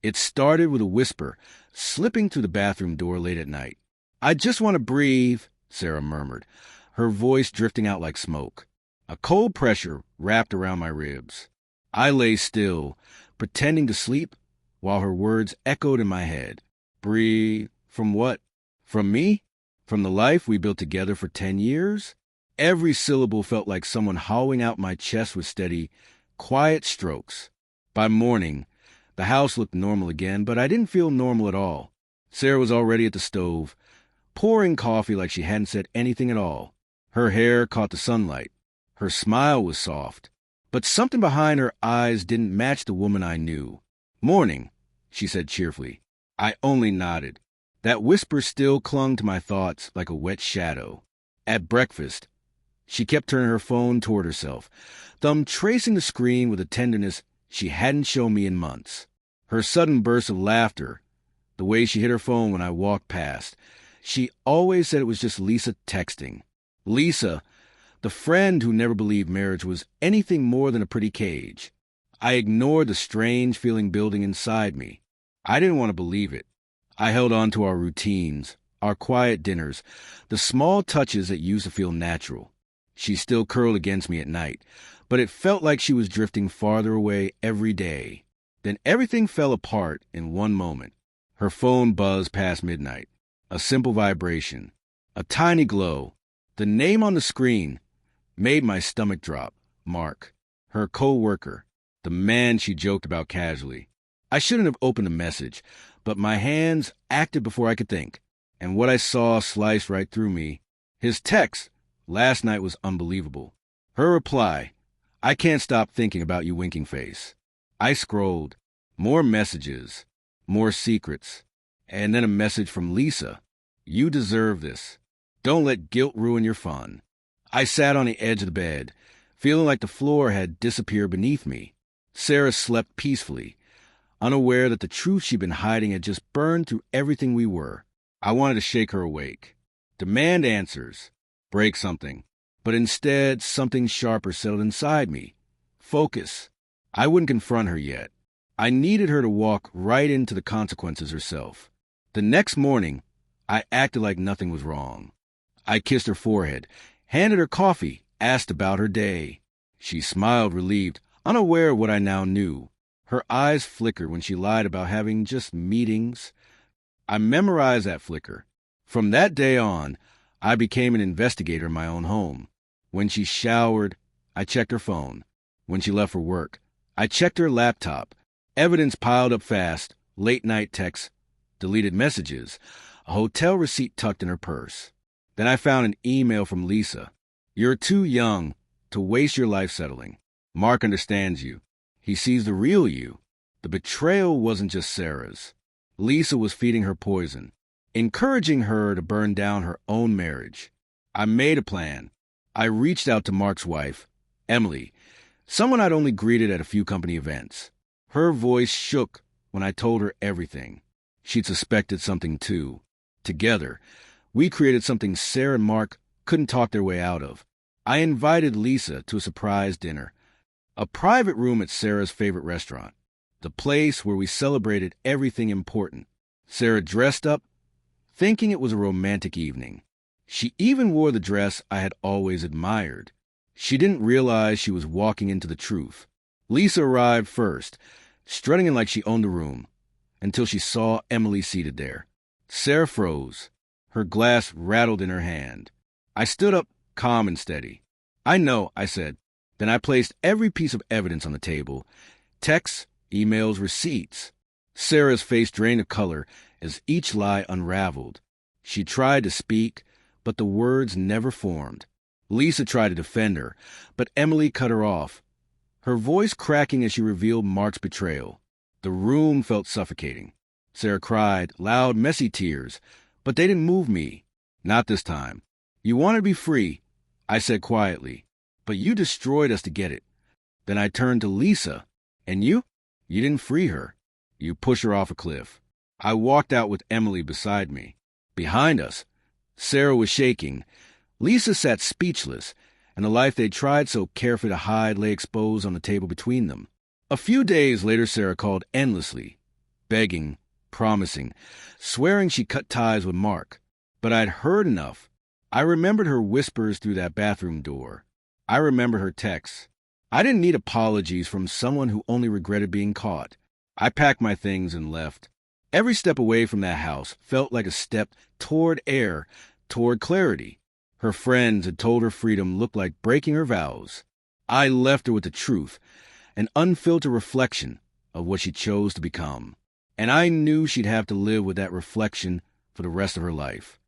It started with a whisper, slipping through the bathroom door late at night. "I just want to breathe," Sarah murmured, her voice drifting out like smoke. A cold pressure wrapped around my ribs. I lay still, pretending to sleep, while her words echoed in my head. Breathe. From what? From me? From the life we built together for 10 years? Every syllable felt like someone hollowing out my chest with steady, quiet strokes. By morning, the house looked normal again, but I didn't feel normal at all. Sarah was already at the stove, pouring coffee like she hadn't said anything at all. Her hair caught the sunlight. Her smile was soft, but something behind her eyes didn't match the woman I knew. "Morning," she said cheerfully. I only nodded. That whisper still clung to my thoughts like a wet shadow. At breakfast, she kept turning her phone toward herself, thumb tracing the screen with a tenderness she hadn't shown me in months. Her sudden burst of laughter, the way she hit her phone when I walked past. She always said it was just Lisa texting. Lisa, the friend who never believed marriage was anything more than a pretty cage. I ignored the strange feeling building inside me. I didn't want to believe it. I held on to our routines, our quiet dinners, the small touches that used to feel natural. She still curled against me at night, but it felt like she was drifting farther away every day. Then everything fell apart in one moment. Her phone buzzed past midnight. A simple vibration, a tiny glow. The name on the screen made my stomach drop. Mark, her co-worker, the man she joked about casually. I shouldn't have opened the message, but my hands acted before I could think, and what I saw sliced right through me. His text last night was unbelievable. Her reply, "I can't stop thinking about you, winking face." I scrolled. More messages, more secrets, and then a message from Lisa. "You deserve this. Don't let guilt ruin your fun." I sat on the edge of the bed, feeling like the floor had disappeared beneath me. Sarah slept peacefully, unaware that the truth she'd been hiding had just burned through everything we were. I wanted to shake her awake, demand answers, break something, but instead something sharper settled inside me. Focus. I wouldn't confront her yet. I needed her to walk right into the consequences herself. The next morning, I acted like nothing was wrong. I kissed her forehead, handed her coffee, asked about her day. She smiled, relieved, unaware of what I now knew. Her eyes flickered when she lied about having just meetings. I memorized that flicker. From that day on, I became an investigator in my own home. When she showered, I checked her phone. When she left for work, I checked her laptop. Evidence piled up fast, late-night texts, deleted messages, a hotel receipt tucked in her purse. Then I found an email from Lisa. "You're too young to waste your life settling. Mark understands you. He sees the real you." The betrayal wasn't just Sarah's. Lisa was feeding her poison, encouraging her to burn down her own marriage. I made a plan. I reached out to Mark's wife, Emily, someone I'd only greeted at a few company events. Her voice shook when I told her everything. She'd suspected something too. Together, we created something Sarah and Mark couldn't talk their way out of. I invited Lisa to a surprise dinner, a private room at Sarah's favorite restaurant, the place where we celebrated everything important. Sarah dressed up, thinking it was a romantic evening. She even wore the dress I had always admired. She didn't realize she was walking into the truth. Lisa arrived first, strutting in like she owned the room, until she saw Emily seated there. Sarah froze. Her glass rattled in her hand. I stood up, calm and steady. "I know," I said. Then I placed every piece of evidence on the table. Texts, emails, receipts. Sarah's face drained of color as each lie unraveled. She tried to speak, but the words never formed. Lisa tried to defend her, but Emily cut her off, her voice cracking as she revealed Mark's betrayal. The room felt suffocating. Sarah cried, loud, messy tears, but they didn't move me. Not this time. "You wanted to be free," I said quietly, "but you destroyed us to get it." Then I turned to Lisa. "And you? You didn't free her. You pushed her off a cliff." I walked out with Emily beside me. Behind us, Sarah was shaking. Lisa sat speechless, and the life they'd tried so carefully to hide lay exposed on the table between them. A few days later, Sarah called endlessly. begging, promising, swearing she'd cut ties with Mark. But I'd heard enough. I remembered her whispers through that bathroom door. I remembered her texts. I didn't need apologies from someone who only regretted being caught. I packed my things and left. Every step away from that house felt like a step toward air, toward clarity. Her friends had told her freedom looked like breaking her vows. I left her with the truth, an unfiltered reflection of what she chose to become. And I knew she'd have to live with that reflection for the rest of her life.